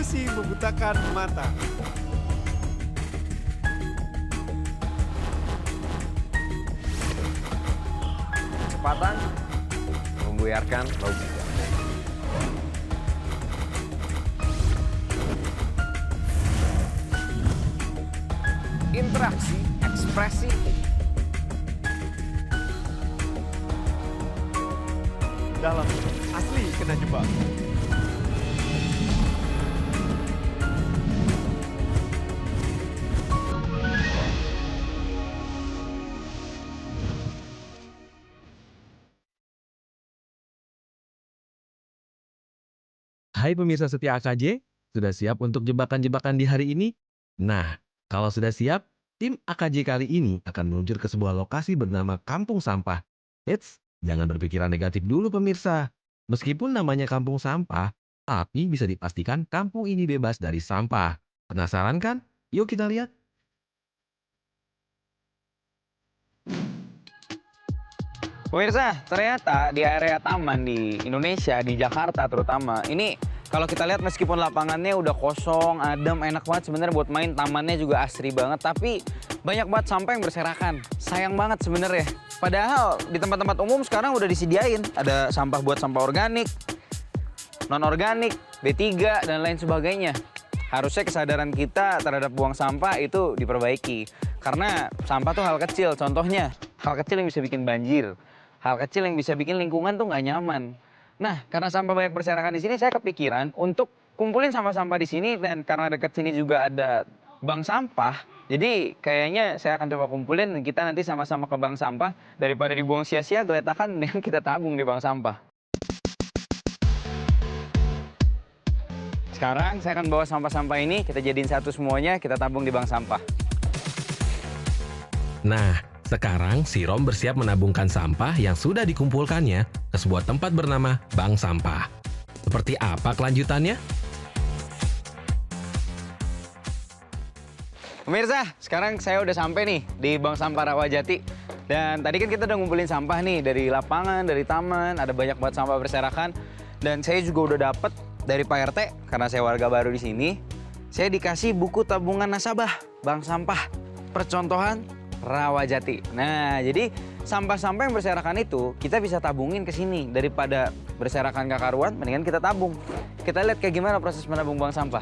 ilusi membutakan mata. Kecepatan membuyarkan logika. Interaksi ekspresi. Dalam asli kena jebak. Hai pemirsa setia AKJ, sudah siap untuk jebakan-jebakan di hari ini? Nah, kalau sudah siap, tim AKJ kali ini akan meluncur ke sebuah lokasi bernama Kampung Sampah. Eits, jangan berpikiran negatif dulu pemirsa. Meskipun namanya Kampung Sampah, tapi bisa dipastikan kampung ini bebas dari sampah. Penasaran kan? Yuk kita lihat. Pemirsa, ternyata di area taman di Indonesia, di Jakarta terutama, ini kalau kita lihat meskipun lapangannya udah kosong, adem, enak banget sebenarnya buat main, tamannya juga asri banget, tapi banyak banget sampah yang berserakan. Sayang banget sebenarnya. Padahal di tempat-tempat umum sekarang udah disediain, ada sampah buat sampah organik, non-organik, B3, dan lain sebagainya. Harusnya kesadaran kita terhadap buang sampah itu diperbaiki. Karena sampah tuh hal kecil, contohnya hal kecil yang bisa bikin banjir. Hal kecil yang bisa bikin lingkungan tuh nggak nyaman. Nah, karena sampah banyak berserakan di sini, saya kepikiran untuk kumpulin sampah-sampah di sini, dan karena dekat sini juga ada bank sampah. Jadi kayaknya saya akan coba kumpulin dan kita nanti sama-sama ke bank sampah, daripada dibuang sia-sia, geletakan dengan kita tabung di bank sampah. Sekarang saya akan bawa sampah-sampah ini, kita jadiin satu semuanya, kita tabung di bank sampah. Nah, sekarang si Rom bersiap menabungkan sampah yang sudah dikumpulkannya ke sebuah tempat bernama Bank Sampah. Seperti apa kelanjutannya? Pemirsa, sekarang saya udah sampai nih di Bank Sampah Rawajati. Dan tadi kan kita udah ngumpulin sampah nih dari lapangan, dari taman, ada banyak banget sampah berserakan. Dan saya juga udah dapet dari Pak RT, karena saya warga baru di sini, saya dikasih buku tabungan nasabah Bank Sampah Percontohan Rawajati. Nah, jadi sampah-sampah yang berserakan itu kita bisa tabungin ke sini, daripada berserakan gak karuan, mendingan kita tabung. Kita lihat kayak gimana proses menabung bank sampah.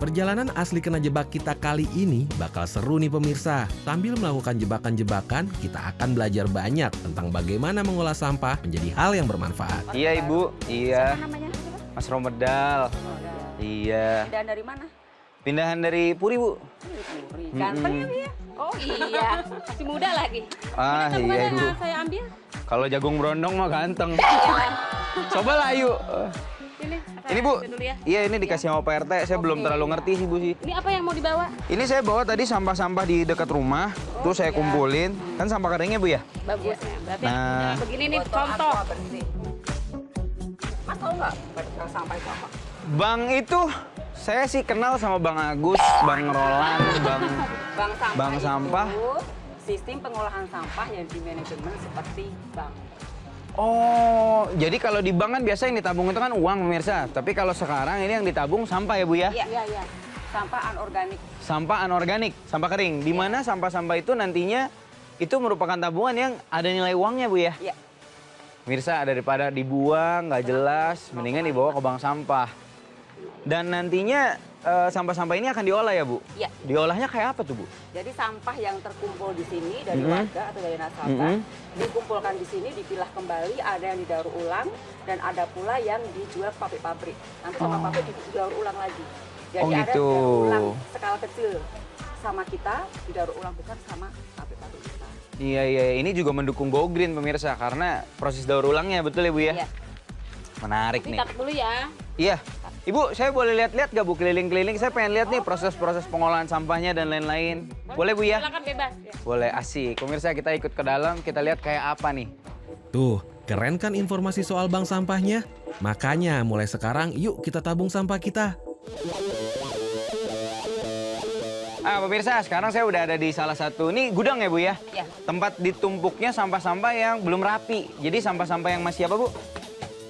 Perjalanan asli kena jebak kita kali ini bakal seru nih pemirsa. Sambil melakukan jebakan-jebakan, kita akan belajar banyak tentang bagaimana mengolah sampah menjadi hal yang bermanfaat. Iya, Ibu. Iya. Siapa namanya? Mas Romedal. Iya. Dan dari mana? Pindahan dari Puri, Bu. Puri. Ganteng ya dia? Oh iya, masih muda lagi. Ah, Ini tabungan iya, yang Ibu. saya ambil. Kalau jagung berondong mah ganteng. Coba lah, yuk. Ini, Bu. Dulu ya. Iya, ini dikasih sama Pak RT. Saya belum terlalu ngerti sih, Bu sih. Ini apa yang mau dibawa? Ini saya bawa tadi sampah-sampah di dekat rumah, terus saya kumpulin. Kan sampah keringnya, Bu ya? Bagus. Berarti Nah. begini nih contoh. Mas tahu nggak sampah itu apa? Bang itu saya sih kenal sama Bang Agus, Bang Roland, Bank sampah. Itu sistem pengolahan sampah yang di manajemen seperti bank. Oh, jadi kalau di bank kan biasa yang ditabung itu kan uang, pemirsa. Tapi kalau sekarang ini yang ditabung sampah ya, Bu ya? Iya. Sampah anorganik. Sampah anorganik, sampah kering. Di mana sampah-sampah itu nantinya itu merupakan tabungan yang ada nilai uangnya, Bu ya? Iya. Pemirsa, daripada dibuang nggak jelas, mendingan dibawa ke bank sampah. Dan nantinya sampah-sampah ini akan diolah ya, Bu? Iya. Diolahnya kayak apa tuh, Bu? Jadi sampah yang terkumpul di sini dari warga atau dari nasabah dikumpulkan di sini, dipilah kembali, ada yang didaur ulang dan ada pula yang dijual ke pabrik-pabrik. Nanti sama pabrik didaur ulang lagi. Jadi Oh, ada gitu. didaur ulang skala kecil sama kita, didaur ulang besar sama pabrik-pabrik besar. Iya. Ini juga mendukung Go Green, pemirsa. Karena proses daur ulangnya, betul ya, Bu ya? Iya. Menarik nih. Dicatat dulu ya. Iya. Ibu, saya boleh lihat-lihat gak, Bu, keliling-keliling? Saya pengen lihat nih proses-proses pengolahan sampahnya dan lain-lain. Boleh, Bu ya? Silakan bebas. Ya. Boleh, asik. Pemirsa, kita ikut ke dalam, kita lihat kayak apa nih. Tuh, keren kan informasi soal bank sampahnya? Makanya mulai sekarang yuk kita tabung sampah kita. Pemirsa, sekarang saya udah ada di salah satu, ini gudang ya, Bu ya? Iya. Tempat ditumpuknya sampah-sampah yang belum rapi. Jadi sampah-sampah yang masih apa, Bu?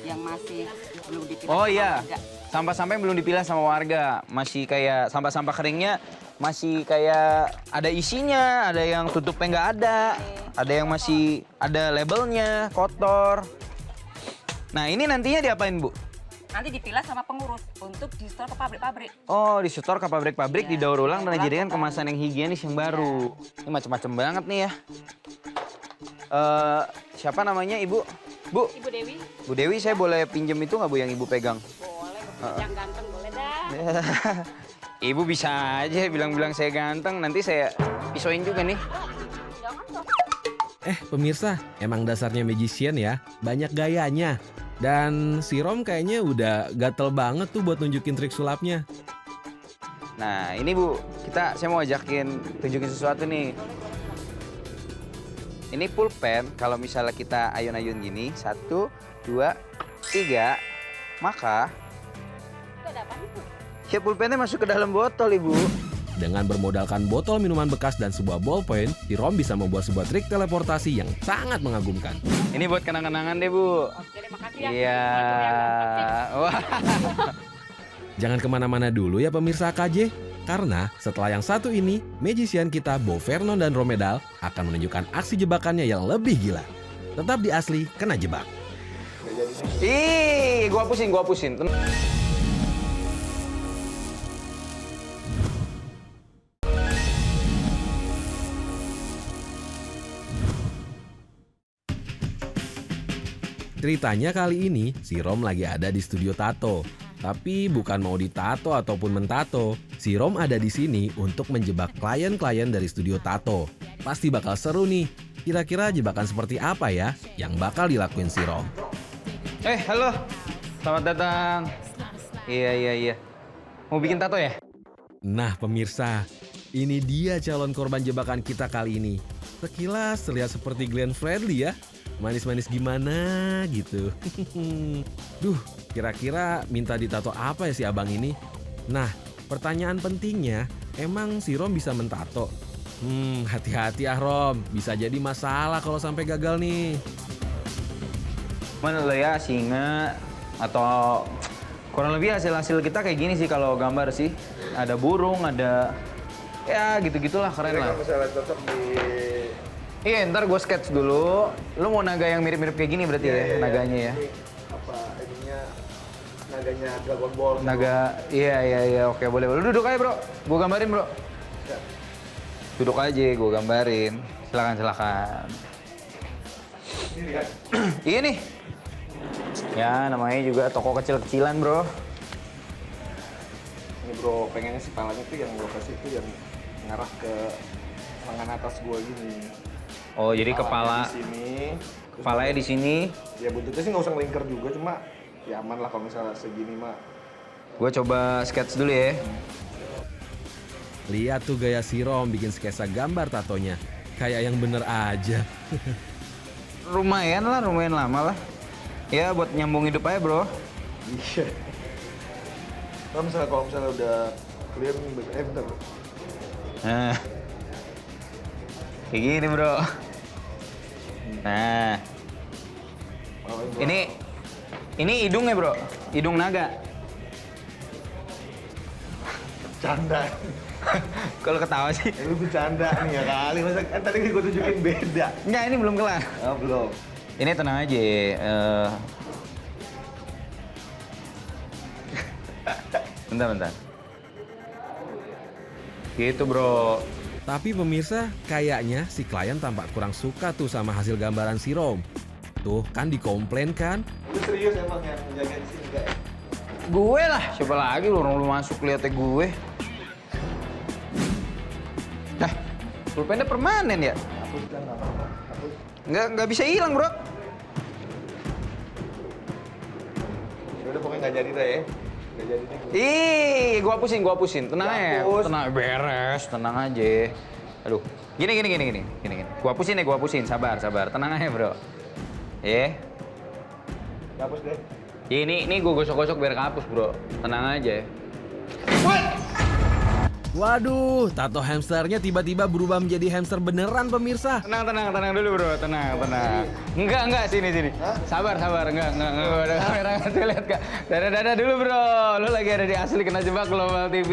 yang masih belum dipilah. Oh sama iya, warga. sampah-sampah yang belum dipilah sama warga. Masih kayak sampah-sampah keringnya masih kayak ada isinya, ada yang tutupnya nggak ada yang masih ada labelnya, kotor. Nah ini nantinya diapain Bu? Nanti dipilah sama pengurus untuk disetor ke pabrik-pabrik. Oh disetor ke pabrik-pabrik, Iya, didaur ulang dan didaur ulang dijadikan kembali. kemasan yang higienis yang baru. Ini macam-macam banget nih ya. Siapa namanya Ibu? Bu, Ibu Dewi, Bu Dewi saya boleh pinjem itu nggak Bu yang Ibu pegang? boleh. Yang ganteng boleh dah. Ibu bisa aja bilang-bilang saya ganteng, nanti saya pisauin juga nih. Pemirsa, emang dasarnya magician ya, banyak gayanya. Dan si Rom kayaknya udah gatel banget tuh buat nunjukin trik sulapnya. Nah ini Bu, saya mau ajakin tunjukin sesuatu nih. Ini pulpen, kalau misalnya kita ayun-ayun gini, 1, 2, 3, maka Itu ada apa nih, Bu? ya pulpennya masuk ke dalam botol Ibu. Dengan bermodalkan botol minuman bekas dan sebuah ballpoint, si Rom bisa membuat sebuah trik teleportasi yang sangat mengagumkan. Ini buat kenang-kenangan deh Bu. Oke, terima kasih ya. Iya. Wah. Jangan kemana-mana dulu ya pemirsa KJ, karena setelah yang satu ini, magician kita Bo Vernon dan Romedal akan menunjukkan aksi jebakannya yang lebih gila. Tetap di Asli Kena Jebak. Ih, gua hapusin. Ceritanya kali ini, si Rom lagi ada di studio tato. Tapi bukan mau ditato ataupun mentato. Si Rom ada di sini untuk menjebak klien-klien dari studio tato. Pasti bakal seru nih. Kira-kira jebakan seperti apa ya yang bakal dilakuin si Rom? Halo. Selamat datang. Iya. Mau bikin tato ya? Nah pemirsa, ini dia calon korban jebakan kita kali ini. Sekilas terlihat seperti Glenn Fredly ya. Manis-manis gimana gitu. Duh, kira-kira minta ditato apa ya si abang ini? Nah, pertanyaan pentingnya, emang si Rom bisa mentato? Hati-hati ah Rom, bisa jadi masalah kalau sampai gagal nih. Mana lo ya, singa atau kurang lebih hasil kita kayak gini sih kalau gambar sih. Ada burung, ada ya gitu-gitulah, keren lah. Kalau misalnya cocok di Iya, ntar gue sketch dulu. Lu mau naga yang mirip-mirip kayak gini berarti ya, naganya ya? ini apa ininya naganya Dragon Ball. Naga, iya, oke boleh. Lu duduk aja bro, gue gambarin bro. Duduk aja, gue gambarin. Silakan. Iya nih. Ya, namanya juga toko kecil-kecilan bro. Ini bro, pengennya sih palanya tuh yang lokasi itu yang ngarah ke lengan atas gua gini. Oh, jadi Kepalanya di sini. terus kepalanya di sini. Ya buntutnya sih nggak usah ngelingkar juga, cuma ya aman lah kalau misalnya segini mah. Gue coba sketch dulu ya. Lihat tuh gaya si Rom bikin sketsa gambar tatonya. Kayak yang bener aja. Lumayan lama lah. Ya buat nyambung hidup aja bro. Iya. Kalau misalnya udah clear nih, bentar. Nah. Kayak gini bro. Nah. Ini hidungnya bro. Hidung naga. Canda. Kalau ketawa sih. Lu bercanda nih ya kali, masa kan tadi gue tunjukin beda. Enggak, ini belum kelar. Oh belum. Ini tenang aja. Bentar. Gitu bro. Tapi pemirsa, kayaknya si klien tampak kurang suka tuh sama hasil gambaran si Rom. Tuh, kan dikomplain kan? Lu serius emang yang jagain sini enggak ya? Gue lah, siapa lagi lu orang lu masuk liatnya gue. Nah, pulpennya permanen ya? Hapus kan, nggak apa-apa. Hapus. Nggak bisa hilang bro. Ya udah pokoknya nggak jadi dah ya. Nggak jadi nih. Ih, gua hapusin. Tenang ya. Hapus. Tenang, beres. Tenang aja. Aduh. Gini. Gua hapusin. Sabar. Tenang aja, bro. Hapus deh. Ini gua gosok-gosok biar kehapus, bro. Tenang aja. Waduh, tato hamsternya tiba-tiba berubah menjadi hamster beneran pemirsa. Tenang dulu bro, tenang. Enggak, sini. Sabar, enggak, ada kamera, tuh lihat Kak. Dadah dulu bro, lu lagi ada di Asli Kena Jebak Global TV.